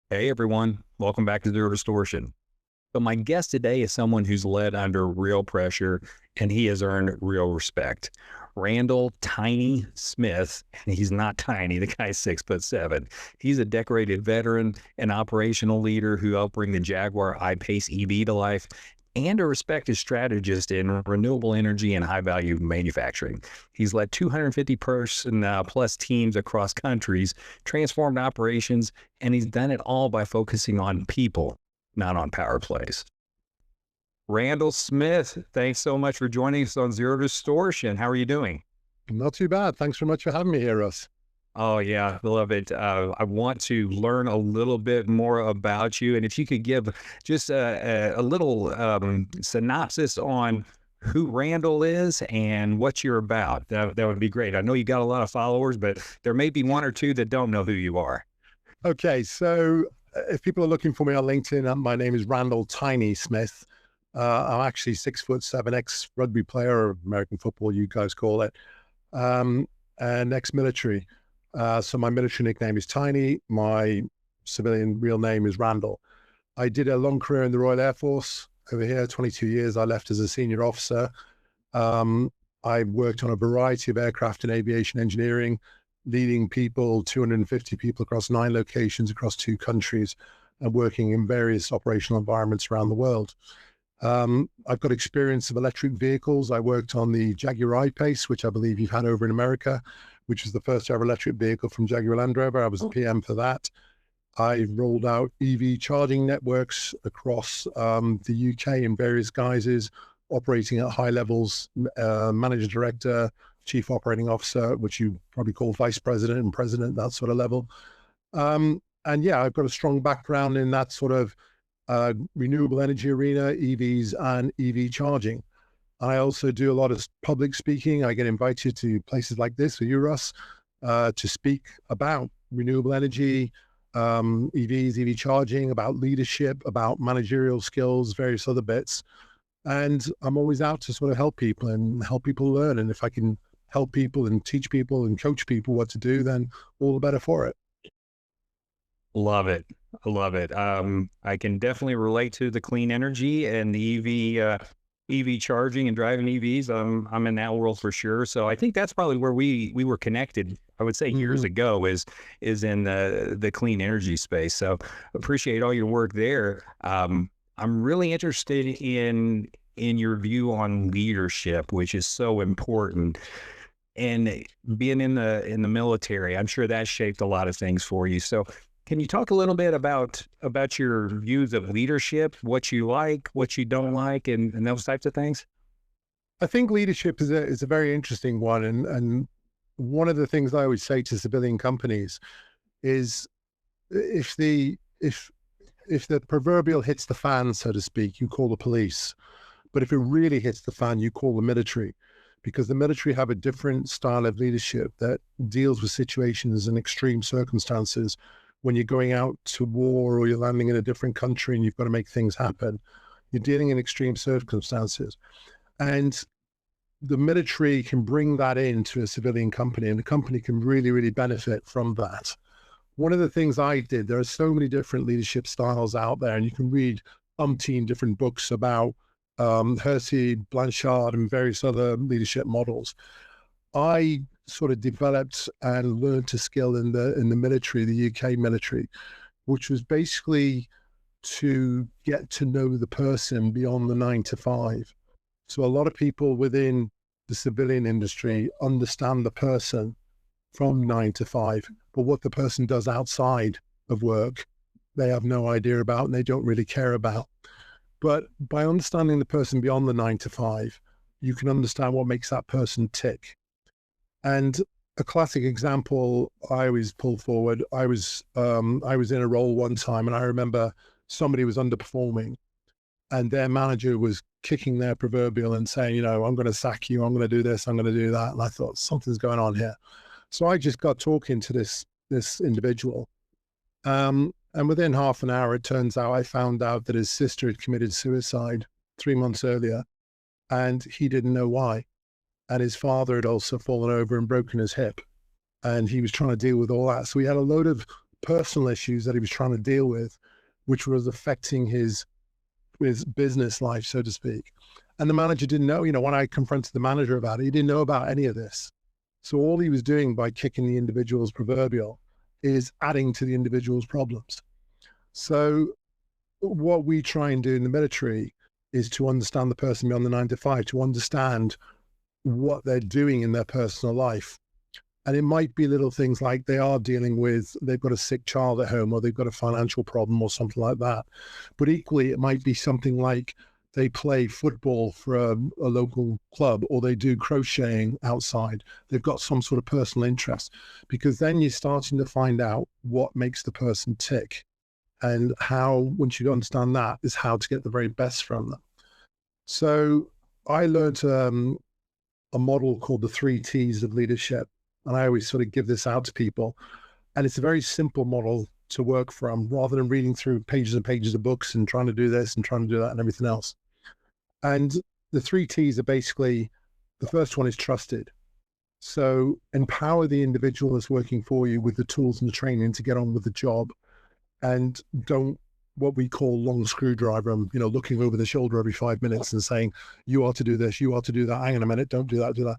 Hey everyone, welcome back to Zero Distortion. So my guest today is someone who's led under real pressure and he has earned real respect. Randal Tiny Smith, and he's not tiny, the guy's 6'7". He's a decorated veteran and operational leader who helped bring the Jaguar I-Pace EV to life and a respected strategist in renewable energy and high value manufacturing. He's led 250 person plus teams across countries, transformed operations, and he's done it all by focusing on people, not on power plays. Randal Smith, thanks so much for joining us on Zero Distortion. How are you doing? Not too bad. Thanks very much for having me here, Russ. Oh, yeah, love it. I want to learn a little bit more about you. And if you could give just a little synopsis on who Randal is and what you're about, that would be great. I know you got a lot of followers, but there may be one or two that don't know who you are. Okay, so if people are looking for me on LinkedIn, my name is Randal Tiny Smith. I'm actually 6'7", ex-rugby player, or American football, you guys call it, and ex-military. So my military nickname is Tiny. My civilian real name is Randal. I did a long career in the Royal Air Force over here, 22 years. I left as a senior officer. I worked on a variety of aircraft and aviation engineering, leading people, 250 people across 9 locations across 2 countries, and working in various operational environments around the world. I've got experience of electric vehicles. I worked on the Jaguar I-Pace, which I believe you've had over in America, which was the first ever electric vehicle from Jaguar Land Rover. I was the PM for that. I rolled out EV charging networks across the UK in various guises, operating at high levels, manager director, chief operating officer, which you probably call vice president and president, that sort of level. And yeah, I've got a strong background in that sort of renewable energy arena, EVs and EV charging. I also do a lot of public speaking. I get invited to places like this with you, Russ, to speak about renewable energy, EVs, EV charging, about leadership, about managerial skills, various other bits. And I'm always out to sort of help people and help people learn. And if I can help people and teach people and coach people what to do, then all the better for it. Love it. I love it. I can definitely relate to the clean energy and the EV charging and driving EVs. I'm in that world for sure. So I think that's probably where we were connected. I would say years ago is in the clean energy space. So appreciate all your work there. I'm really interested in your view on leadership, which is so important. And being in the military, I'm sure that shaped a lot of things for you. So can you talk a little bit about your views of leadership, what you like, what you don't like, and those types of things? I think leadership is a very interesting one. And one of the things I always say to civilian companies is if the proverbial hits the fan, so to speak, you call the police. But if it really hits the fan, you call the military, because the military have a different style of leadership that deals with situations and extreme circumstances. When you're going out to war or you're landing in a different country and you've got to make things happen, you're dealing in extreme circumstances. And the military can bring that into a civilian company, and the company can really, really benefit from that. One of the things I did, there are so many different leadership styles out there, and you can read umpteen different books about Hersey, Blanchard, and various other leadership models. I sort of developed and learned a skill in the military, the UK military, which was basically to get to know the person beyond the 9 to 5. So a lot of people within the civilian industry understand the person from 9 to 5, but what the person does outside of work, they have no idea about and they don't really care about. But by understanding the person beyond the 9 to 5, you can understand what makes that person tick. And a classic example I always pull forward, I was in a role one time and I remember somebody was underperforming and their manager was kicking their proverbial and saying, you know, I'm going to sack you, I'm going to do this, I'm going to do that. And I thought something's going on here. So I just got talking to this individual. And within half an hour, it turns out I found out that his sister had committed suicide 3 months earlier and he didn't know why. And his father had also fallen over and broken his hip. And he was trying to deal with all that. So we had a load of personal issues that he was trying to deal with, which was affecting his business life, so to speak. And the manager didn't know, when I confronted the manager about it, he didn't know about any of this. So all he was doing by kicking the individual's proverbial is adding to the individual's problems. So what we try and do in the military is to understand the person beyond the 9 to 5, to understand what they're doing in their personal life. And it might be little things like they've got a sick child at home, or they've got a financial problem or something like that. But equally, it might be something like they play football for a local club, or they do crocheting outside. They've got some sort of personal interest, because then you're starting to find out what makes the person tick, and how, once you understand that, is how to get the very best from them. So I learned a model called the 3 T's of leadership. And I always sort of give this out to people. And it's a very simple model to work from, rather than reading through pages and pages of books and trying to do this and trying to do that and everything else. And the 3 T's are basically, the first one is trusted. So empower the individual that's working for you with the tools and the training to get on with the job. And don't, what we call long screwdriver, looking over the shoulder every 5 minutes and saying, you are to do this, you are to do that. Hang on a minute, don't do that, do that.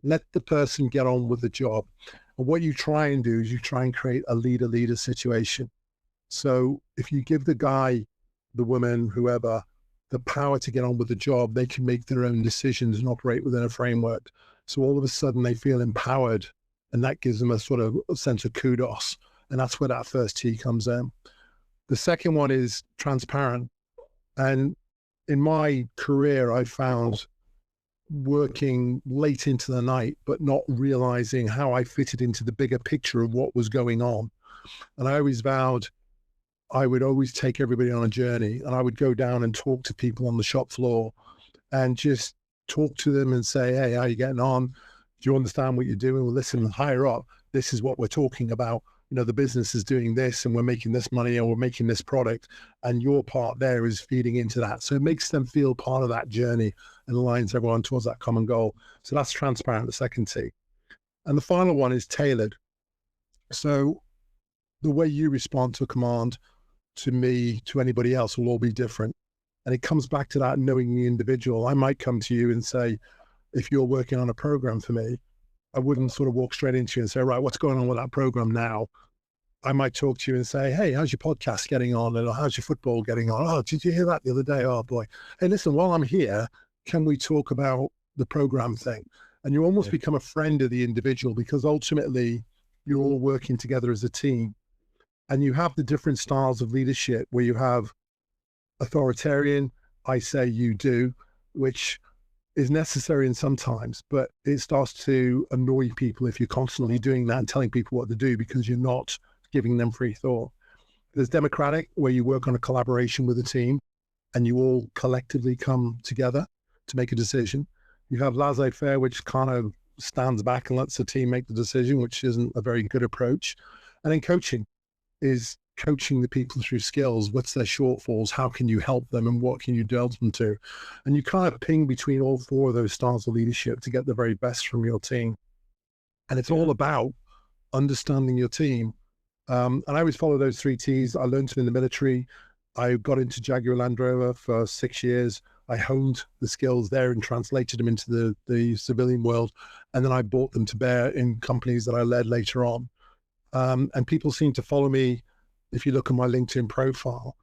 Let the person get on with the job. And what you try and do is you try and create a leader-leader situation. So if you give the guy, the woman, whoever, the power to get on with the job, they can make their own decisions and operate within a framework. So all of a sudden they feel empowered, and that gives them a sort of a sense of kudos. And that's where that first T comes in. The second one is transparent. And in my career, I found working late into the night, but not realizing how I fitted into the bigger picture of what was going on. And I always vowed I would always take everybody on a journey, and I would go down and talk to people on the shop floor and just talk to them and say, hey, how are you getting on? Do you understand what you're doing? Well, listen, higher up, this is what we're talking about. The business is doing this, and we're making this money, and we're making this product, and your part there is feeding into that. So it makes them feel part of that journey and aligns everyone towards that common goal. So that's transparent, the second T. And the final one is tailored. So the way you respond to a command, to me, to anybody else, will all be different. And it comes back to that knowing the individual. I might come to you and say, if you're working on a program for me, I wouldn't sort of walk straight into you and say, right, what's going on with that program now? I might talk to you and say, hey, how's your podcast getting on? And how's your football getting on? Oh, did you hear that the other day? Oh boy. Hey, listen, while I'm here, can we talk about the program thing? And you almost become a friend of the individual, because ultimately you're all working together as a team. And you have the different styles of leadership, where you have authoritarian, I say, you do, which is necessary in sometimes, but it starts to annoy people if you're constantly doing that and telling people what to do, because you're not giving them free thought. There's democratic, where you work on a collaboration with a team and you all collectively come together to make a decision. You have laissez-faire, which kind of stands back and lets the team make the decision, which isn't a very good approach. And then coaching is coaching the people through skills. What's their shortfalls? How can you help them? And what can you delve them to? And you kind of ping between all 4 of those styles of leadership to get the very best from your team. And it's all about understanding your team. And I always follow those 3 T's. I learned it in the military. I got into Jaguar Land Rover for 6 years. I honed the skills there and translated them into the civilian world. And then I brought them to bear in companies that I led later on. And people seem to follow me. If you look at my LinkedIn profile,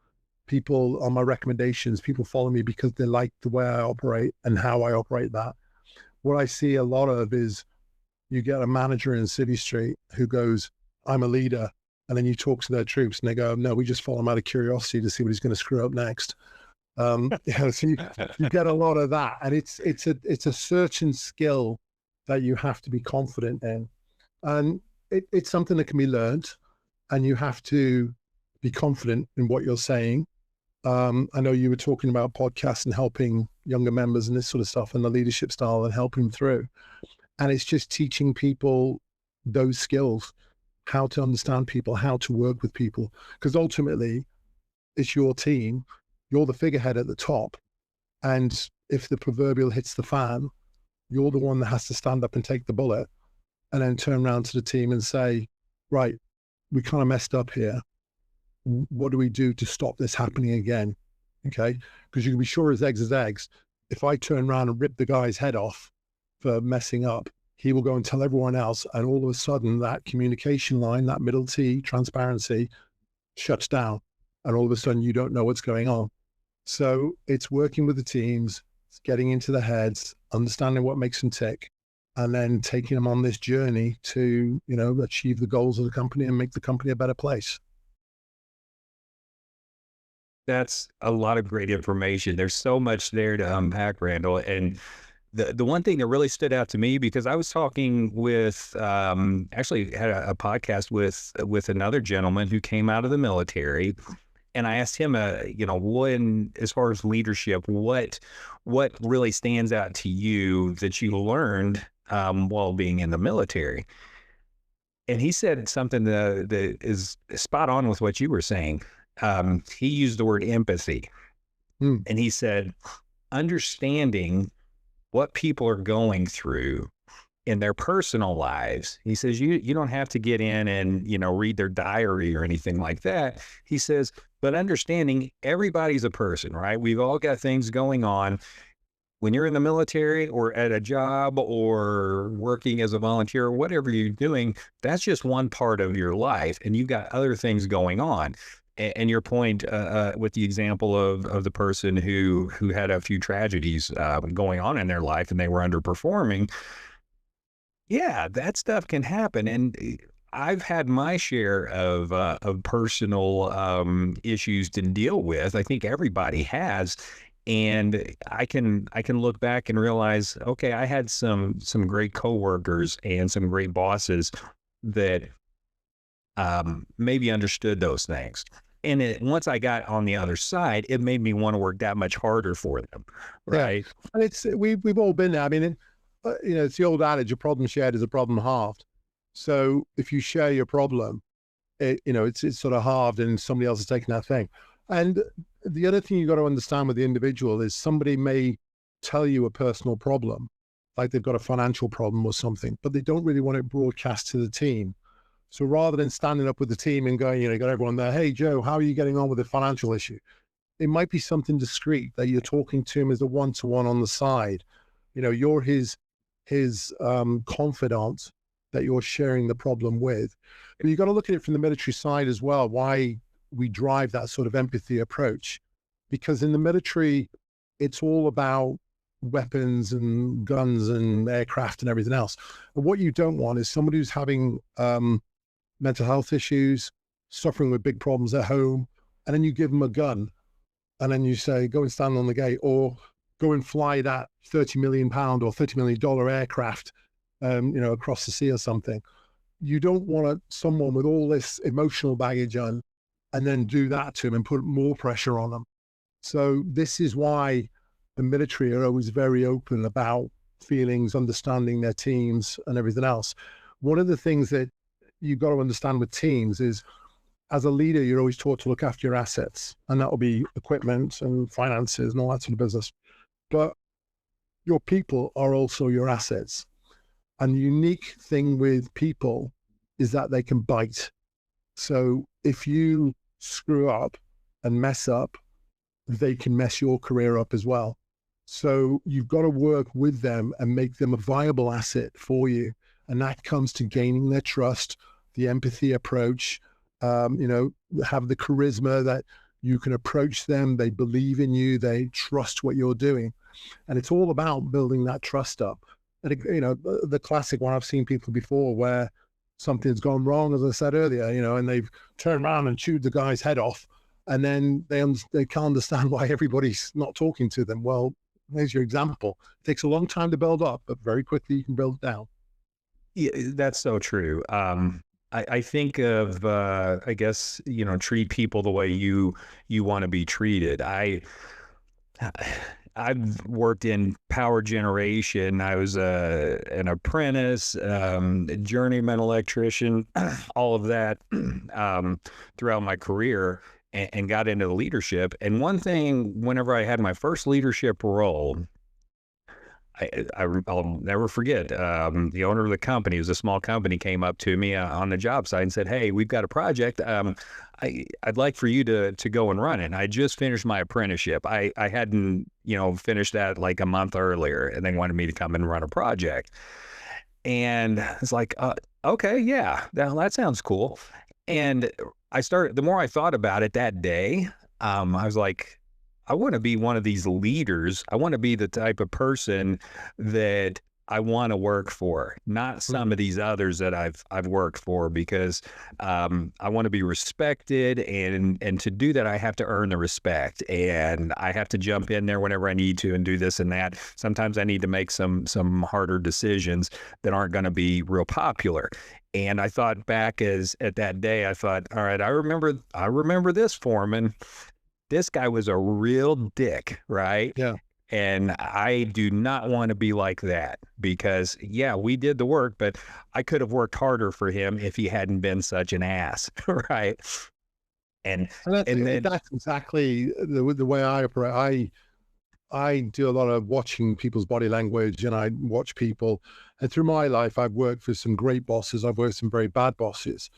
people on my recommendations, people follow me because they like the way I operate and how I operate that. What I see a lot of is you get a manager in City Street who goes, I'm a leader. And then you talk to their troops and they go, no, we just follow him out of curiosity to see what he's going to screw up next. So you get a lot of that. And it's a certain skill that you have to be confident in. And it's something that can be learned, and you have to be confident in what you're saying. I know you were talking about podcasts and helping younger members and this sort of stuff, and the leadership style and helping them through. And it's just teaching people those skills, how to understand people, how to work with people, because ultimately it's your team. You're the figurehead at the top. And if the proverbial hits the fan, you're the one that has to stand up and take the bullet, and then turn around to the team and say, right, we kind of messed up here. What do we do to stop this happening again? Okay. Because you can be sure as eggs, if I turn around and rip the guy's head off for messing up, he will go and tell everyone else. And all of a sudden that communication line, that middle T, transparency, shuts down. And all of a sudden you don't know what's going on. So it's working with the teams, it's getting into the heads, understanding what makes them tick, and then taking them on this journey to, achieve the goals of the company and make the company a better place. That's a lot of great information. There's so much there to unpack, Randall. And the one thing that really stood out to me, because I was talking with, actually had a podcast with another gentleman who came out of the military, and I asked him, when, as far as leadership, what really stands out to you that you learned while being in the military? And he said something that is spot on with what you were saying. He used the word empathy, and he said, understanding what people are going through in their personal lives. He says, you don't have to get in and, read their diary or anything like that. He says, but understanding everybody's a person, right? We've all got things going on. When you're in the military or at a job or working as a volunteer or whatever you're doing, that's just one part of your life, and you've got other things going on. And your point with the example of the person who had a few tragedies going on in their life and they were underperforming, yeah, that stuff can happen. And I've had my share of personal issues to deal with. I think everybody has. And I can look back and realize, okay, I had some great coworkers and some great bosses that maybe understood those things. And once I got on the other side, it made me want to work that much harder for them, right? Yeah. And we've all been there. I mean, it's the old adage: a problem shared is a problem halved. So if you share your problem, it's sort of halved, and somebody else is taking that thing. And the other thing you got to understand with the individual is somebody may tell you a personal problem, like they've got a financial problem or something, but they don't really want it broadcast to the team. So rather than standing up with the team and going, you got everyone there, hey, Joe, how are you getting on with the financial issue? It might be something discreet that you're talking to him as a one-to-one on the side. You're his confidant that you're sharing the problem with. And you've got to look at it from the military side as well, why we drive that sort of empathy approach. Because in the military, it's all about weapons and guns and aircraft and everything else. And what you don't want is somebody who's having mental health issues, suffering with big problems at home, and then you give them a gun, and then you say, go and stand on the gate, or go and fly that £30 million or $30 million aircraft, across the sea or something. You don't want someone with all this emotional baggage on, and then do that to them and put more pressure on them. So this is why the military are always very open about feelings, understanding their teams and everything else. One of the things that you've got to understand with teams is, as a leader, you're always taught to look after your assets, and that will be equipment and finances and all that sort of business. But your people are also your assets. And the unique thing with people is that they can bite. So if you screw up and mess up, they can mess your career up as well. So you've got to work with them and make them a viable asset for you. And that comes to gaining their trust, the empathy approach, have the charisma that you can approach them. They believe in you. They trust what you're doing. And it's all about building that trust up. And, the classic one, I've seen people before where something's gone wrong, as I said earlier, and they've turned around and chewed the guy's head off. And then they can't understand why everybody's not talking to them. Well, there's your example. It takes a long time to build up, but very quickly you can build it down. Yeah, that's so true. I think of, I guess, treat people the way you want to be treated. I've worked in power generation. I was an apprentice, journeyman electrician, all of that throughout my career, and got into leadership. And one thing, whenever I had my first leadership role, I'll never forget. The owner of the company, it was a small company, came up to me on the job site and said, "Hey, we've got a project. I'd like for you to go and run it." And I just finished my apprenticeship. I hadn't, finished that like a month earlier, and they wanted me to come and run a project. And it's like, okay, yeah, that sounds cool. And the more I thought about it that day, I was like, I want to be one of these leaders. I want to be the type of person that I want to work for, not some of these others that I've worked for, because I want to be respected, and to do that, I have to earn the respect, and I have to jump in there whenever I need to and do this and that. Sometimes I need to make some harder decisions that aren't going to be real popular. And I thought back at that day, I thought, all right, I remember this foreman. This guy was a real dick, right? Yeah. And I do not want to be like that, because yeah, we did the work, but I could have worked harder for him if he hadn't been such an ass, right? And that's exactly the way I operate. I do a lot of watching people's body language, and I watch people. And through my life, I've worked for some great bosses. I've worked for some very bad bosses.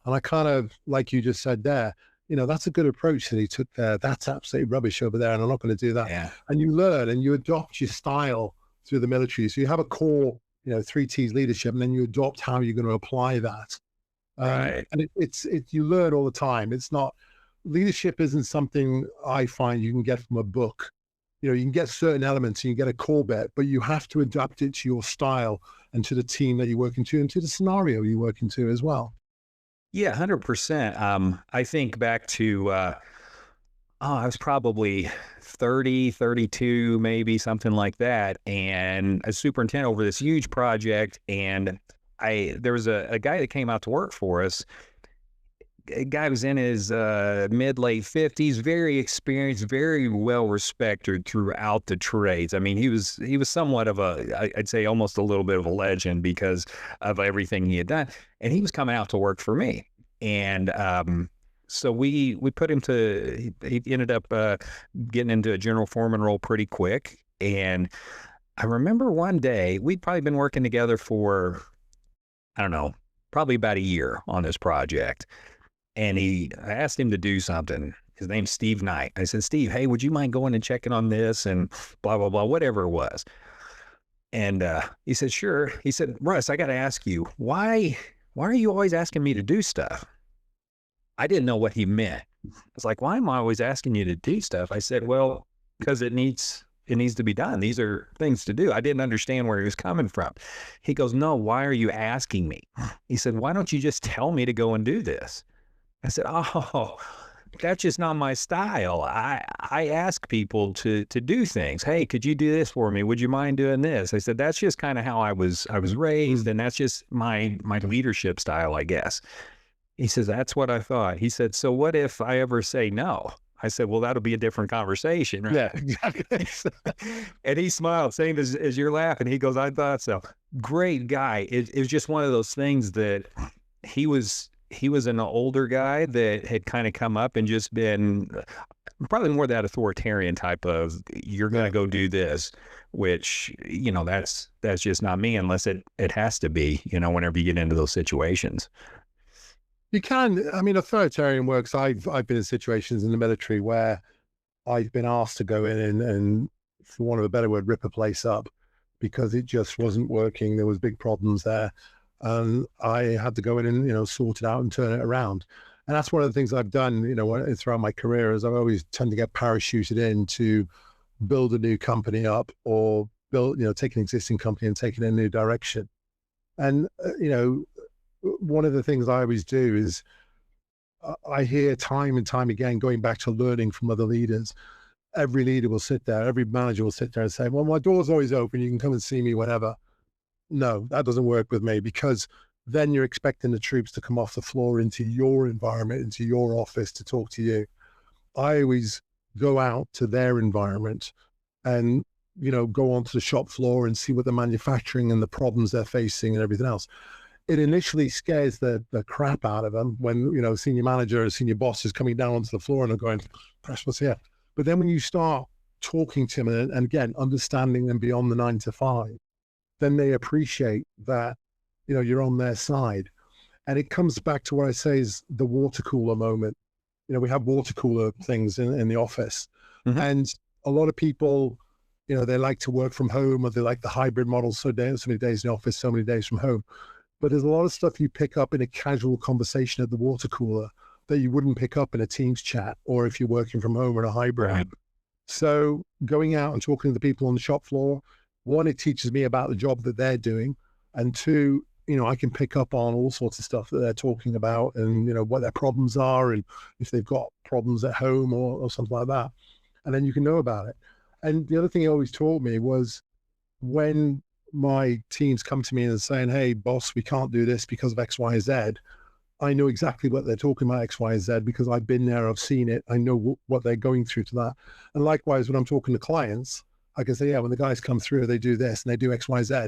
And I kind of, like you just said there, that's a good approach that he took there. That's absolutely rubbish over there, and I'm not going to do that. yeah, And you learn and you adopt your style through the military. So you have a core, 3 T's leadership, and then you adopt how you're going to apply that. right. And you learn all the time. It's not, leadership isn't something I find you can get from a book. You can get certain elements and you get a core bit, but you have to adapt it to your style and to the team that you're working to and to the scenario you're working to as well. Yeah, 100%. I think back to, I was probably 30, 32, maybe something like that. And a superintendent over this huge project. And there was a guy that came out to work for us. A guy was in his late 50s, very experienced, very well respected throughout the trades. I mean, he was somewhat of I'd say almost a little bit of a legend because of everything he had done. And he was coming out to work for me. And so we put him he ended up getting into a general foreman role pretty quick. And I remember one day, we'd probably been working together for, I don't know, probably about a year on this project. And I asked him to do something. His name's Steve Knight. I said, "Steve, hey, would you mind going and checking on this?" And blah, blah, blah, whatever it was. And he said, "Sure." He said, "Russ, I got to ask you, why are you always asking me to do stuff?" I didn't know what he meant. I was like, "Why am I always asking you to do stuff?" I said, "Well, because it needs to be done. These are things to do." I didn't understand where he was coming from. He goes, "No, why are you asking me?" He said, "Why don't you just tell me to go and do this?" I said, "Oh, that's just not my style. I ask people to do things. Hey, could you do this for me? Would you mind doing this?" I said, "That's just kind of how I was raised, and that's just my leadership style, I guess." He says, "That's what I thought." He said, "So what if I ever say no?" I said, "Well, that'll be a different conversation, right?" Yeah, exactly. And he smiled, same as you're laughing. He goes, "I thought so." Great guy. It was just one of those things that he was an older guy that had kind of come up and just been probably more that authoritarian type of, you're going to go do this, which, that's just not me unless it has to be, whenever you get into those situations. You can. I mean, authoritarian works. I've been in situations in the military where I've been asked to go in and, for want of a better word, rip a place up because it just wasn't working. There was big problems there. And I had to go in and, sort it out and turn it around. And that's one of the things I've done, throughout my career, is I've always tend to get parachuted in to build a new company up or take an existing company and take it in a new direction. And, one of the things I always do is I hear time and time again, going back to learning from other leaders, every leader will sit there, every manager will sit there and say, "Well, my door's always open. You can come and see me whenever." No, that doesn't work with me, because then you're expecting the troops to come off the floor into your environment, into your office to talk to you. I always go out to their environment and, go onto the shop floor and see what they're manufacturing and the problems they're facing and everything else. It initially scares the crap out of them when, senior manager or senior boss is coming down onto the floor and they're going, "Press what's here." But then when you start talking to them and again, understanding them beyond the 9 to 5, then they appreciate that, you're on their side. And it comes back to what I say is the water cooler moment. We have water cooler things in the office, and a lot of people, they like to work from home, or they like the hybrid model. So many days in the office, so many days from home. But there's a lot of stuff you pick up in a casual conversation at the water cooler that you wouldn't pick up in a Teams chat, or if you're working from home or a hybrid. Right. So going out and talking to the people on the shop floor, one, it teaches me about the job that they're doing. And two, I can pick up on all sorts of stuff that they're talking about, and, what their problems are, and if they've got problems at home or something like that. And then you can know about it. And the other thing he always taught me was, when my teams come to me and saying, hey, boss, we can't do this because of X, Y, Z, I know exactly what they're talking about, X, Y, Z, because I've been there, I've seen it, I know what they're going through to that. And likewise, when I'm talking to clients, I can say, yeah, when the guys come through, they do this and they do X, Y, Z,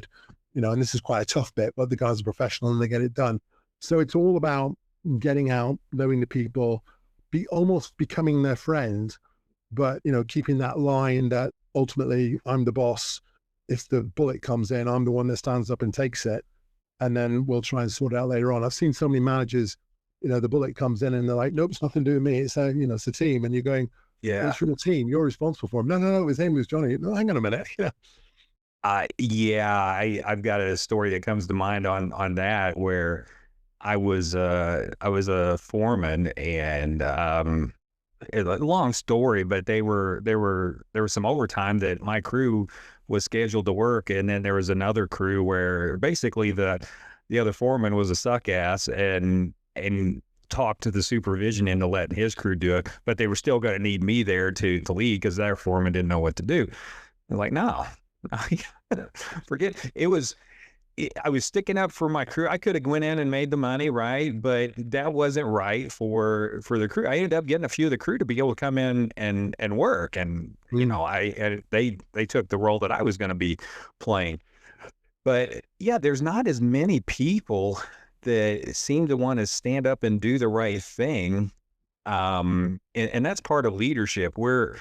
and this is quite a tough bit, but the guys are professional and they get it done. So it's all about getting out, knowing the people, almost becoming their friend, but, keeping that line that ultimately I'm the boss. If the bullet comes in, I'm the one that stands up and takes it. And then we'll try and sort it out later on. I've seen so many managers, the bullet comes in and they're like, nope, it's nothing to do with me. It's it's a team. And you're going, yeah, it's from a team. You're responsible for him. No, his name was Johnny. No, hang on a minute. I've got a story that comes to mind on that, where I was a foreman, and a long story, but there was some overtime that my crew was scheduled to work, and then there was another crew where basically the other foreman was a suck ass and talked to the supervision into letting his crew do it, but they were still going to need me there to lead because their foreman didn't know what to do. They're like, no, forget it. I was sticking up for my crew. I could have went in and made the money, right? But that wasn't right for the crew. I ended up getting a few of the crew to be able to come in and work. And, they took the role that I was going to be playing. But yeah, there's not as many people that seem to want to stand up and do the right thing. And that's part of leadership. We're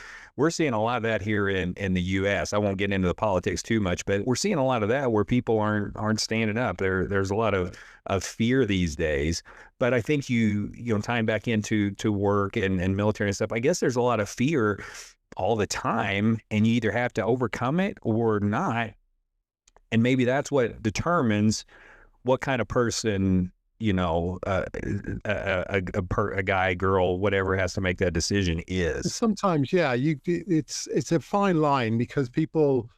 seeing a lot of that here in the U.S. I won't get into the politics too much, but we're seeing a lot of that where people aren't standing up. There's a lot of fear these days. But I think tying back into work and military and stuff, I guess there's a lot of fear all the time, and you either have to overcome it or not. And maybe that's what determines what kind of person, a guy, girl, whatever has to make that decision is. Sometimes, yeah, it's a fine line, because people,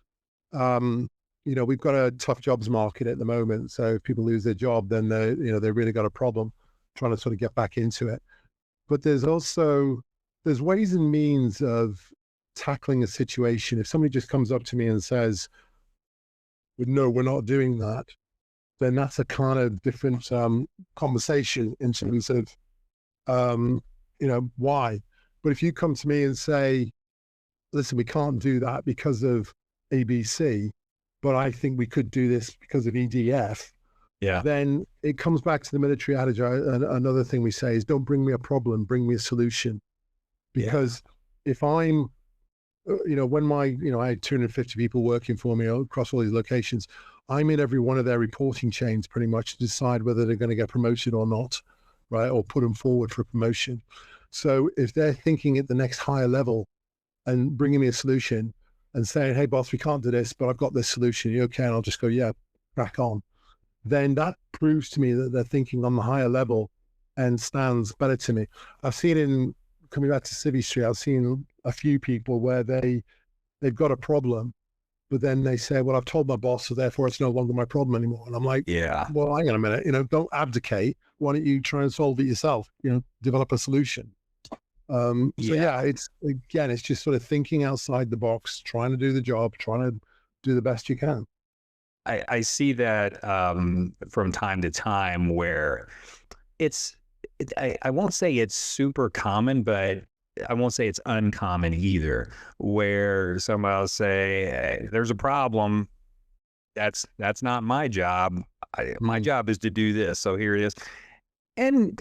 we've got a tough jobs market at the moment. So if people lose their job, then they really got a problem trying to sort of get back into it. But there's ways and means of tackling a situation. If somebody just comes up to me and says, no, we're not doing that, then that's a kind of different conversation in terms of, why. But if you come to me and say, listen, we can't do that because of ABC, but I think we could do this because of EDF, then it comes back to the military adage. Another thing we say is, don't bring me a problem, bring me a solution. Because if I'm, when I had 250 people working for me across all these locations, I'm in every one of their reporting chains pretty much to decide whether they're going to get promoted or not, right? Or put them forward for promotion. So if they're thinking at the next higher level and bringing me a solution and saying, hey, boss, we can't do this, but I've got this solution. You okay? And I'll just go, yeah, crack on. Then that proves to me that they're thinking on the higher level and stands better to me. I've seen coming back to Civvy Street, I've seen a few people where they've got a problem, but then they say, well, I've told my boss, so therefore it's no longer my problem anymore. And I'm like, well, hang on a minute, don't abdicate. Why don't you try and solve it yourself? Develop a solution. It's just sort of thinking outside the box, trying to do the job, trying to do the best you can. I see that from time to time where I won't say it's super common, but I won't say it's uncommon either, where somebody will say, hey, there's a problem. That's not my job. My job is to do this. So here it is. And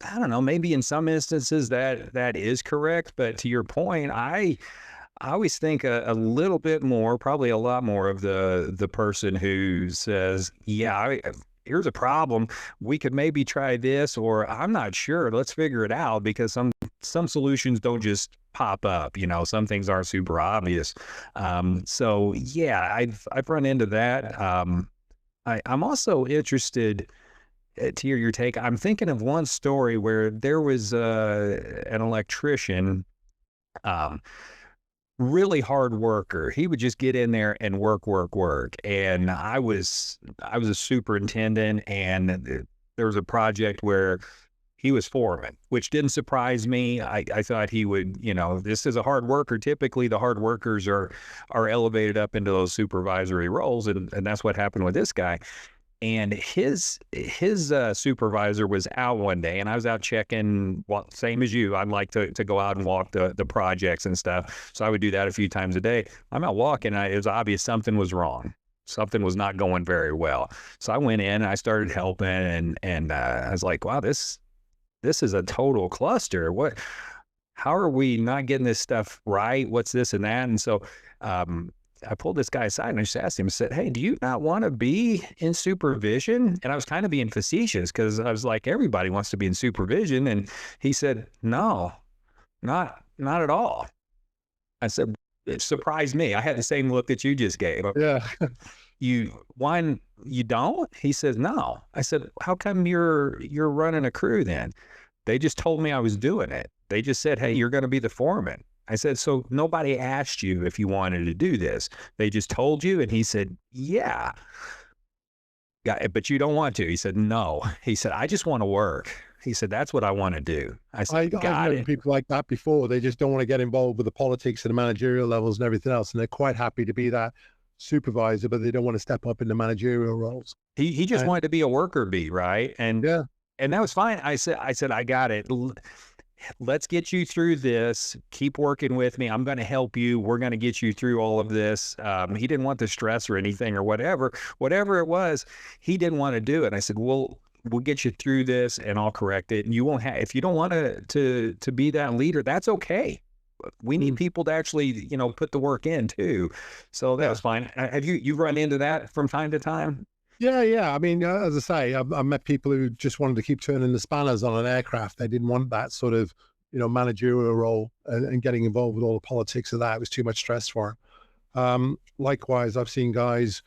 I don't know, maybe in some instances that is correct. But to your point, I I always think a little bit more, probably a lot more of the person who says, "Yeah, here's a problem. We could maybe try this," or "I'm not sure. Let's figure it out," because some solutions don't just pop up. You know, some things aren't super obvious. So yeah, I've run into that. I'm also interested to hear your take. I'm thinking of one story where there was an electrician. Um, Really hard worker. He would just get in there and work, work, work. And I was a superintendent, and there was a project where he was foreman, which didn't surprise me. I thought he would, you know, this is a hard worker. Typically, the hard workers are elevated up into those supervisory roles, and that's what happened with this guy. And his supervisor was out one day, and I was out checking. Well, same as you, I'd like to go out and walk the projects and stuff. So I would do that a few times a day. I'm out walking. It was obvious something was wrong. Something was not going very well. So I went in and I started helping, and I was like, wow, this is a total cluster. What? How are we not getting this stuff right? What's this and that? And so I pulled this guy aside and I just asked him, I said, "Hey, do you not want to be in supervision?" And I was kind of being facetious because I was like, everybody wants to be in supervision. And he said, "No, not at all." I said, it surprised me. I had the same look that you just gave. Yeah. Why you don't? He says, "No." I said, "How come you're running a crew then?" They just told me I was doing it. They just said, "Hey, you're going to be the foreman." I said, "So nobody asked you if you wanted to do this. They just told you?" And he said, "Yeah." But you don't want to." He said, "No." He said, "I just want to work." He said, "That's what I want to do." I said, I've "Got known it." people like that before. They just don't want to get involved with the politics and the managerial levels and everything else. And they're quite happy to be that supervisor, but they don't want to step up into managerial roles. He just And wanted to be a worker bee, right? yeah, And that was fine. I said, "I got it. Let's get you through this. Keep working with me. I'm going to help you. We're going to get you through all of this." He didn't want the stress or anything or whatever it was. He didn't want to do it. And I said, we'll get you through this and I'll correct it. And you won't have, if you don't want to be that leader, that's okay. We need people to actually, you know, put the work in too. So that yeah. was fine. Have you run into that from time to time? Yeah, yeah. I mean, as I say, I met people who just wanted to keep turning the spanners on an aircraft. They didn't want that sort of, managerial role and getting involved with all the politics of that. It was too much stress for them. Likewise, I've seen guys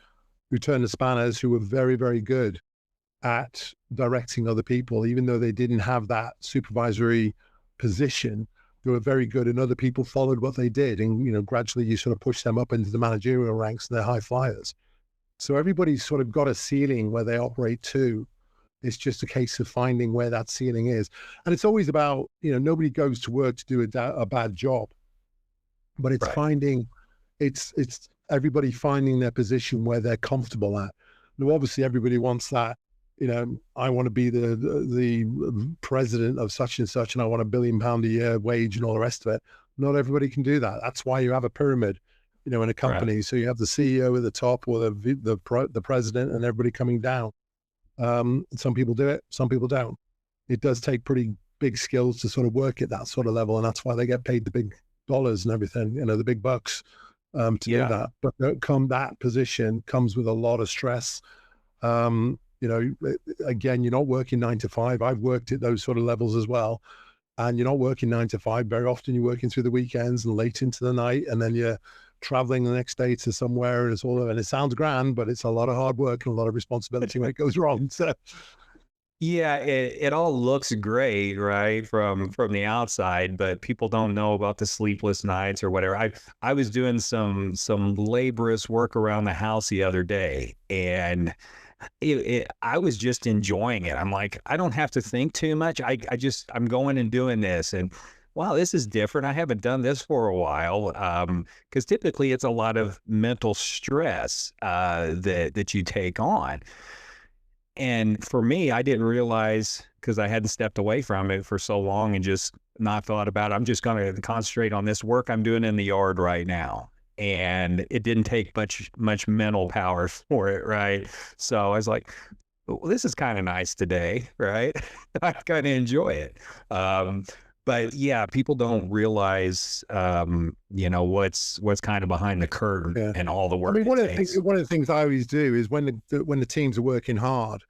who turn the spanners who were very, very good at directing other people, even though they didn't have that supervisory position. They were very good, and other people followed what they did, and gradually you sort of push them up into the managerial ranks, and they're high flyers. So everybody's sort of got a ceiling where they operate to. It's just a case of finding where that ceiling is. And it's always about, nobody goes to work to do a bad job, but it's Right. finding, it's everybody finding their position where they're comfortable at. Now, obviously everybody wants that, I want to be the president of such and such, and I want £1 billion a year wage and all the rest of it. Not everybody can do that. That's why you have a pyramid, in a Right. company. So you have the CEO at the top, or the president, and everybody coming down. Some people do it, some people don't. It does take pretty big skills to sort of work at that sort of level, and that's why they get paid the big dollars and everything, the big bucks, to do Yeah. that. But that position comes with a lot of stress. Again, you're not working 9 to 5. I've worked at those sort of levels as well. And you're not working 9 to 5. Very often you're working through the weekends and late into the night, and then you're traveling the next day to somewhere, and it sounds grand, but it's a lot of hard work and a lot of responsibility when it goes wrong. So Yeah, it all looks great, right, from the outside, but people don't know about the sleepless nights or whatever. I was doing some laborious work around the house the other day, and I was just enjoying it. I'm like, I don't have to think too much. I'm going and doing this, and wow, this is different. I haven't done this for a while. Because typically it's a lot of mental stress that you take on. And for me, I didn't realize, because I hadn't stepped away from it for so long and just not thought about it. I'm just going to concentrate on this work I'm doing in the yard right now. And it didn't take much mental power for it, right? So I was like, well, this is kind of nice today, right? I kind of enjoy it. But yeah, people don't realize, what's kind of behind the curtain Yeah. and all the I work mean, it takes. one of the things I always do is when the teams are working hard,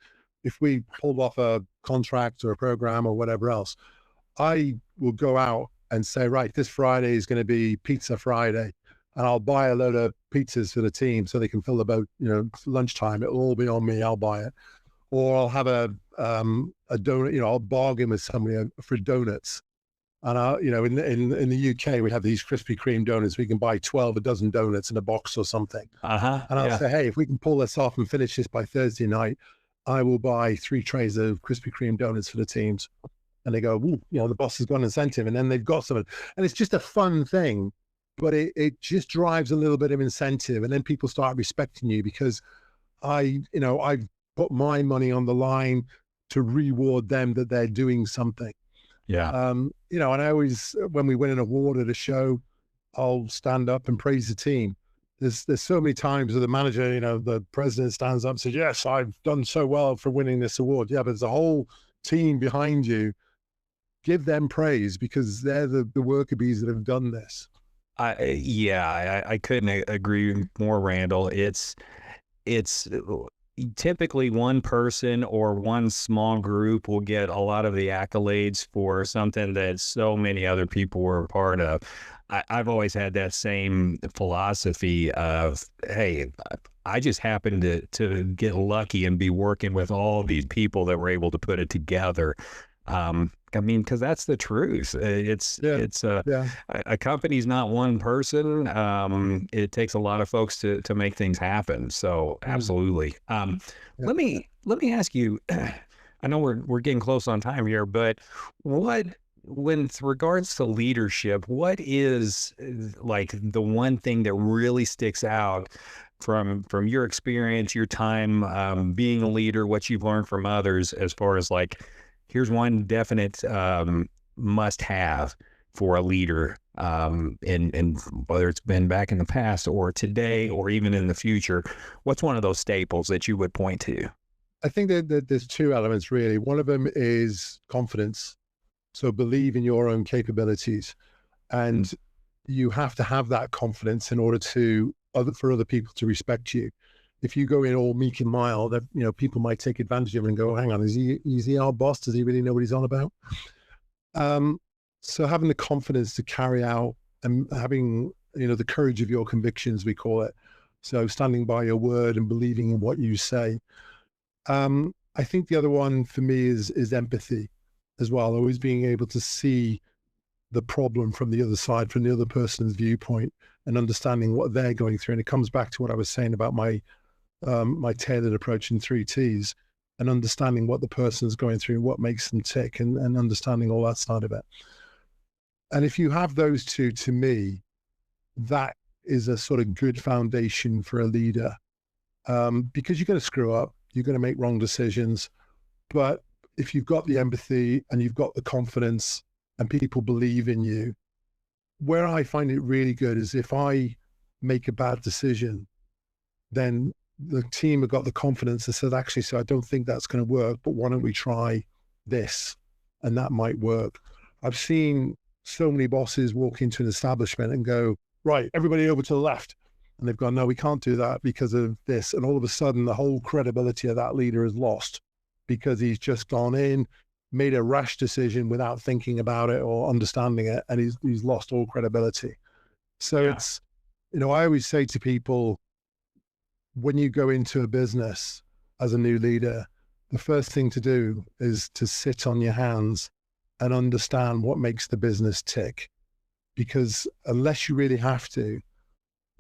if we pulled off a contract or a program or whatever else, I will go out and say, right, this Friday is going to be Pizza Friday, and I'll buy a load of pizzas for the team so they can fill the boat. Lunchtime, it'll all be on me. I'll buy it, or I'll have a donut. I'll bargain with somebody for donuts. And in the UK, we have these Krispy Kreme donuts. We can buy 12 a dozen donuts in a box or something. Uh-huh. And I'll Yeah. say, hey, if we can pull this off and finish this by Thursday night, I will buy 3 trays of Krispy Kreme donuts for the teams. And they go, ooh, the boss has got an incentive, and then they've got something. And it's just a fun thing, but it just drives a little bit of incentive. And then people start respecting you because I've put my money on the line to reward them that they're doing something. Yeah. And I always, when we win an award at a show, I'll stand up and praise the team. There's so many times where the manager, the president stands up and says, yes, I've done so well for winning this award. Yeah, but there's a whole team behind you. Give them praise because they're the worker bees that have done this. I couldn't agree more, Randall. It's typically one person or one small group will get a lot of the accolades for something that so many other people were a part of. I've always had that same philosophy of, hey, I just happened to get lucky and be working with all these people that were able to put it together. Because that's the truth. A company's not one person. It takes a lot of folks to make things happen. So absolutely. Let me ask you, I know we're getting close on time here, but with regards to leadership, what is like the one thing that really sticks out from your experience, your time being a leader, what you've learned from others, as far as like, here's one definite must have for a leader, and whether it's been back in the past or today or even in the future, what's one of those staples that you would point to? I think that there's 2 elements really. One of them is confidence. So believe in your own capabilities, and you have to have that confidence in order for other people to respect you. If you go in all meek and mild, that people might take advantage of it and go, hang on, is he our boss? Does he really know what he's on about? So having the confidence to carry out and having the courage of your convictions, we call it. So standing by your word and believing in what you say. I think the other one for me is empathy as well. Always being able to see the problem from the other side, from the other person's viewpoint, and understanding what they're going through. And it comes back to what I was saying about my tailored approach in 3 T's, and understanding what the person's going through, what makes them tick, and understanding all that side of it. And if you have those 2, to me, that is a sort of good foundation for a leader, because you're going to screw up, you're going to make wrong decisions. But if you've got the empathy and you've got the confidence and people believe in you, where I find it really good is if I make a bad decision, then the team have got the confidence and said, actually, so I don't think that's going to work, but why don't we try this? And that might work. I've seen so many bosses walk into an establishment and go, right, everybody over to the left. And they've gone, no, we can't do that because of this. And all of a sudden, the whole credibility of that leader is lost because he's just gone in, made a rash decision without thinking about it or understanding it. And he's lost all credibility. So it's, I always say to people, when you go into a business as a new leader, the first thing to do is to sit on your hands and understand what makes the business tick. Because unless you really have to,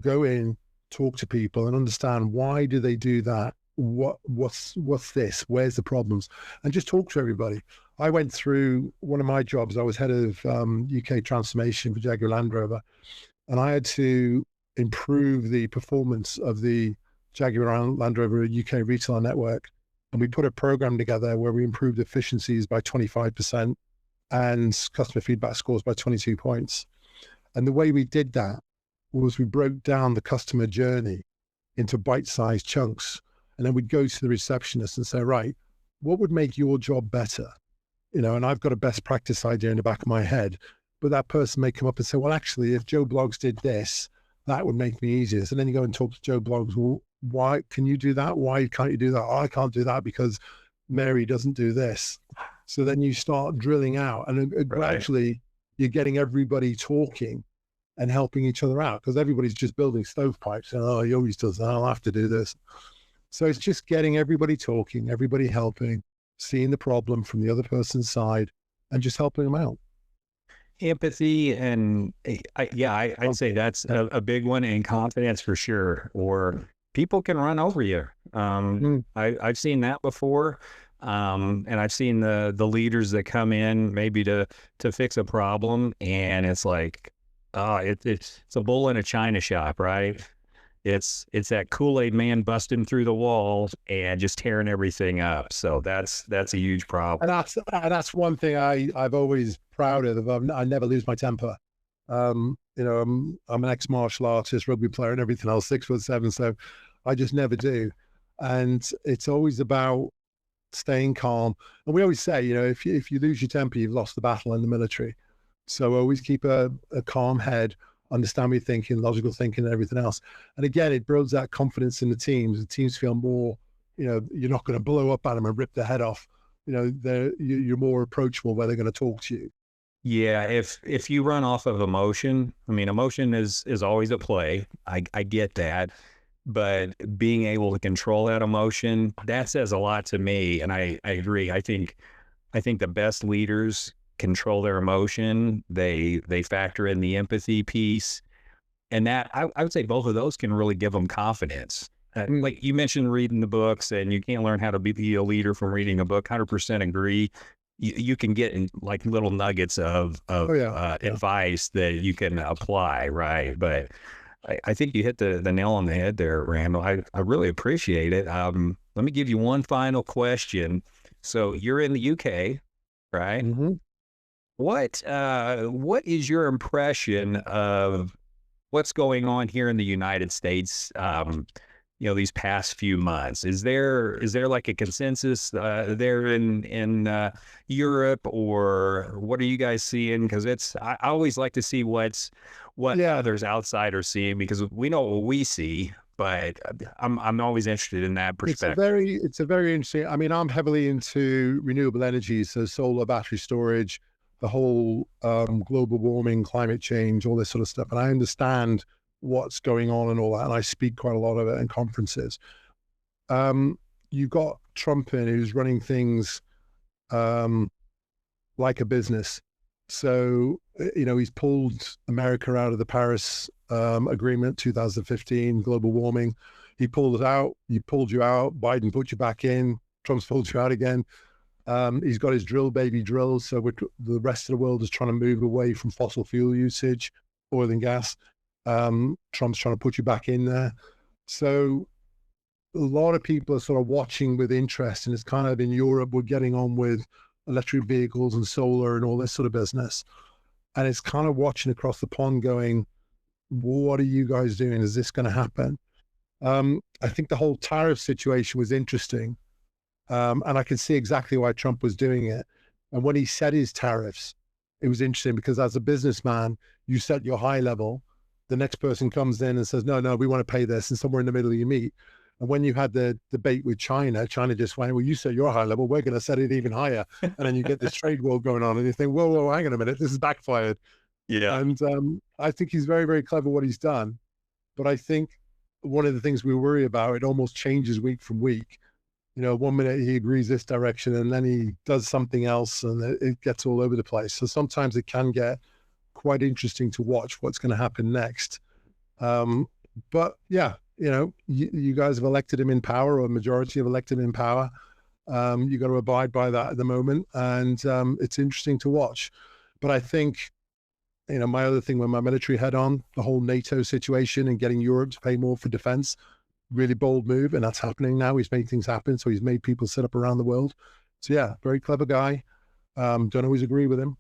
go in, talk to people and understand why do they do that? What's this? Where's the problems? And just talk to everybody. I went through one of my jobs. I was head of UK transformation for Jaguar Land Rover, and I had to improve the performance of the Jaguar Land Rover UK retail network. And we put a program together where we improved efficiencies by 25% and customer feedback scores by 22 points. And the way we did that was we broke down the customer journey into bite-sized chunks. And then we'd go to the receptionist and say, right, what would make your job better? and I've got a best practice idea in the back of my head, but that person may come up and say, well, actually, if Joe Bloggs did this, that would make me easier. So then you go and talk to Joe Bloggs. Well, why can you do that? Why can't you do that? Oh, I can't do that because Mary doesn't do this. So then you start drilling out, and gradually you're getting everybody talking and helping each other out, because everybody's just building stovepipes. And, oh, he always does that. I'll have to do this. So it's just getting everybody talking, everybody helping, seeing the problem from the other person's side, and just helping them out. Empathy and I'd say that's a big one, and confidence for sure. Or people can run over you. I've seen that before. And I've seen the leaders that come in maybe to fix a problem, and it's like, it's a bull in a china shop, right? It's that Kool-Aid man busting through the walls and just tearing everything up. So that's a huge problem. And that's one thing I've always proud of. I never lose my temper. I'm an ex-martial artist, rugby player, and everything else, 6'7", so I just never do. And it's always about staying calm. And we always say, if you lose your temper, you've lost the battle in the military. So always keep a calm head, understand your thinking, logical thinking, and everything else. And again, it builds that confidence in the teams. The teams feel more, you're not going to blow up at them and rip their head off. You're more approachable where they're going to talk to you. Yeah, if you run off of emotion, I mean, emotion is always at play. I get that. But being able to control that emotion, that says a lot to me. And I agree. I think the best leaders control their emotion. They factor in the empathy piece, and that I would say both of those can really give them confidence. Like you mentioned, reading the books, and you can't learn how to be a leader from reading a book. 100% agree. You can get in like little nuggets of advice that you can apply, right? But I think you hit the nail on the head there, Randal. I really appreciate it. Let me give you one final question. So you're in the UK, right? Mm-hmm. What is your impression of what's going on here in the United States? These past few months, is there like a consensus there in Europe, or what are you guys seeing? Because I always like to see what others outside are seeing, because we know what we see, but I'm always interested in that perspective. It's a very interesting. I mean, I'm heavily into renewable energy, so solar, battery storage, the whole global warming, climate change, all this sort of stuff, and I understand what's going on and all that, and I speak quite a lot of it in conferences. You've got Trump in, who's running things like a business. So, he's pulled America out of the Paris Agreement, 2015, global warming. He pulled it out. He pulled you out. Biden put you back in. Trump's pulled you out again. He's got his drill baby drills. So the rest of the world is trying to move away from fossil fuel usage, oil and gas. Trump's trying to put you back in there. So a lot of people are sort of watching with interest, and it's kind of in Europe, we're getting on with electric vehicles and solar and all this sort of business. And it's kind of watching across the pond going, what are you guys doing? Is this going to happen? I think the whole tariff situation was interesting. And I can see exactly why Trump was doing it. And when he set his tariffs, it was interesting because as a businessman, you set your high level. The next person comes in and says, no, we want to pay this. And somewhere in the middle you meet. And when you had the debate with China just went, well, you set your high level, we're going to set it even higher. And then you get this trade war going on and you think, whoa, hang on a minute, this is backfired. Yeah. And I think he's very, very clever what he's done. But I think one of the things we worry about, it almost changes week from week. 1 minute he agrees this direction and then he does something else and it gets all over the place. So sometimes it can get quite interesting to watch what's going to happen next. But yeah, you guys have elected him in power, or a majority have elected him in power. You got to abide by that at the moment. And it's interesting to watch. But I think, my other thing with my military head on, the whole NATO situation and getting Europe to pay more for defense, really bold move. And that's happening now. He's made things happen. So he's made people sit up around the world. So yeah, very clever guy. Don't always agree with him.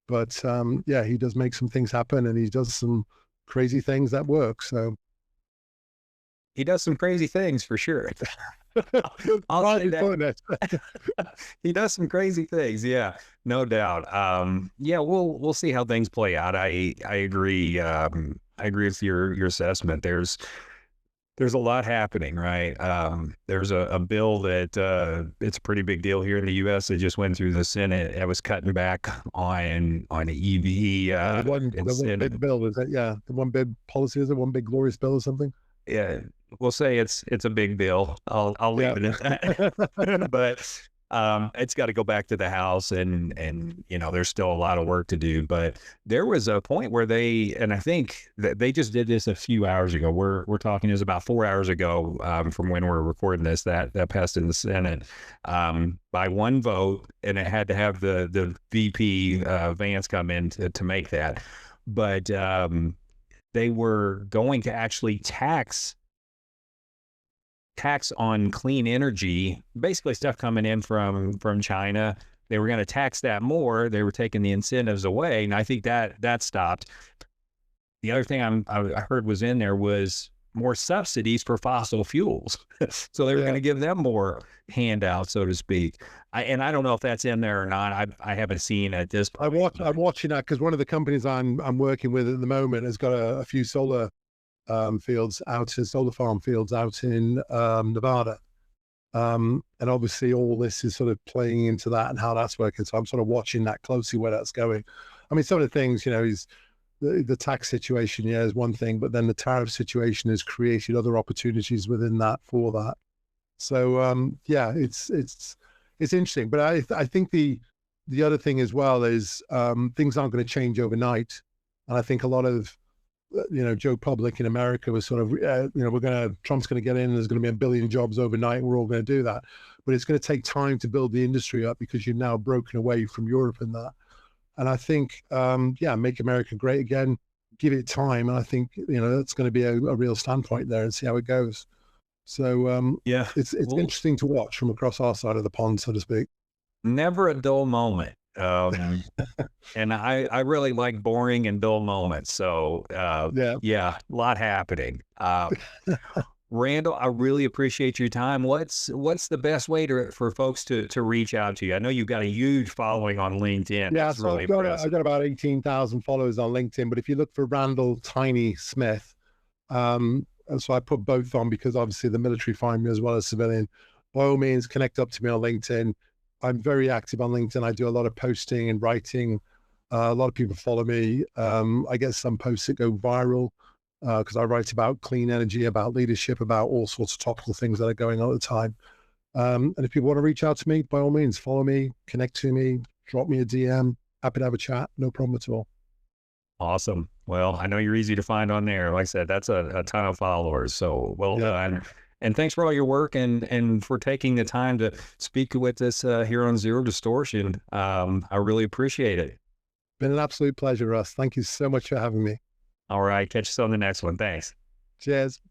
But yeah, he does make some things happen and he does some crazy things that work. So he does some crazy things for sure. I'll Right say in that. front of us. He does some crazy things. Yeah, no doubt. Yeah, we'll see how things play out. I agree. I agree with your assessment. There's a lot happening, right? There's a bill that it's a pretty big deal here in the U.S. that just went through the Senate. It was cutting back on EV The one incentive. big bill, is it? Yeah, the one big policy, is it one big glorious bill or something? Yeah, we'll say it's a big bill. I'll Yeah. leave it at that. But it's got to go back to the House, and there's still a lot of work to do. But there was a point where and I think that they just did this a few hours ago. We're talking is about 4 hours ago from when we're recording this, that passed in the Senate by one vote, and it had to have the VP Vance come in to make that. But they were going to actually tax on clean energy, basically stuff coming in from China. They were going to tax that more. They were taking the incentives away, and I think that stopped. The other thing I heard was in there was more subsidies for fossil fuels. So they were going to give them more handouts, so to speak. I don't know if that's in there or not. I haven't seen it at this point. I'm watching that because one of the companies I'm working with at the moment has got a few solar solar farm fields out in Nevada. And obviously all this is sort of playing into that and how that's working. So I'm sort of watching that closely, where that's going. I mean, some of the things, is the tax situation, is one thing, but then the tariff situation has created other opportunities within that for that. So yeah, it's interesting. But I think the other thing as well is things aren't going to change overnight. And I think a lot of Joe Public in America was sort of, Trump's going to get in, and there's going to be 1 billion jobs overnight, and we're all going to do that. But it's going to take time to build the industry up because you've now broken away from Europe and that. And I think, make America great again, give it time. And I think, that's going to be a real standpoint there, and see how it goes. So, Yeah, it's interesting to watch from across our side of the pond, so to speak. Never a dull moment. And I really like boring and dull moments. So yeah, a lot happening. Randal, I really appreciate your time. What's the best way for folks to reach out to you? I know you've got a huge following on LinkedIn. Yeah, That's so really I've got about 18,000 followers on LinkedIn. But if you look for Randal Tiny Smith, and so I put both on because obviously the military find me as well as civilian. By all means, connect up to me on LinkedIn. I'm very active on LinkedIn. I do a lot of posting and writing. A lot of people follow me. I get some posts that go viral because I write about clean energy, about leadership, about all sorts of topical things that are going on at the time. And if people want to reach out to me, by all means, follow me, connect to me, drop me a DM. Happy to have a chat. No problem at all. Awesome. Well, I know you're easy to find on there. Like I said, that's a ton of followers. So well done. And thanks for all your work and for taking the time to speak with us here on Zero Distortion. I really appreciate it. Been an absolute pleasure, Russ. Thank you so much for having me. All right. Catch us on the next one. Thanks. Cheers.